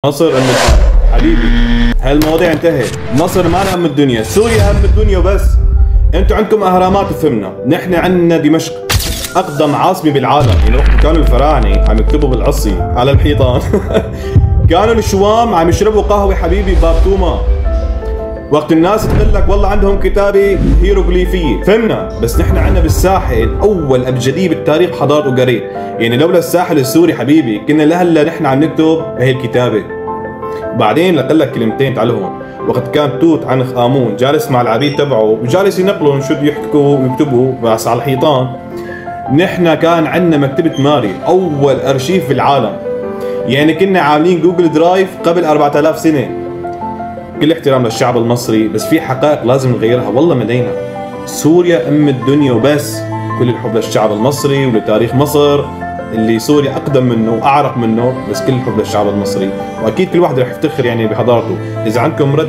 مصر ام الدنيا حبيبي، هالمواضيع انتهت. مصر ما ام الدنيا، سوريا ام الدنيا وبس. انتوا عندكم اهرامات فهمنا، نحن عندنا دمشق اقدم عاصمه بالعالم. يعني وقت كانوا الفراعنه عم يكتبوا بالعصي على الحيطان كانوا الشوام عم يشربوا قهوه حبيبي بابتوما. وقت الناس تقول لك والله عندهم كتابه هيروغليفيه فهمنا، بس نحن عندنا بالساحل اول ابجديه بالتاريخ حضاره اوغاريت. يعني لولا الساحل السوري حبيبي كنا لهلا نحن عم نكتب بهي الكتابه. بعدين لقل لك كلمتين تعال هون، وقت كان توت عنخ امون جالس مع العبيد تبعه وجالس ينقلوا شو يحكوا ويكتبوا بس على الحيطان، نحن كان عندنا مكتبه ماري اول ارشيف في العالم. يعني كنا عاملين جوجل درايف قبل 4000 سنه. كل احترام للشعب المصري، بس في حقائق لازم نغيرها. والله ملينا سوريا ام الدنيا وبس. كل الحب للشعب المصري ولتاريخ مصر اللي سوريا اقدم منه واعرق منه، بس كل الحب للشعب المصري، واكيد كل واحد رح يفتخر يعني بحضارته. اذا عندكم رد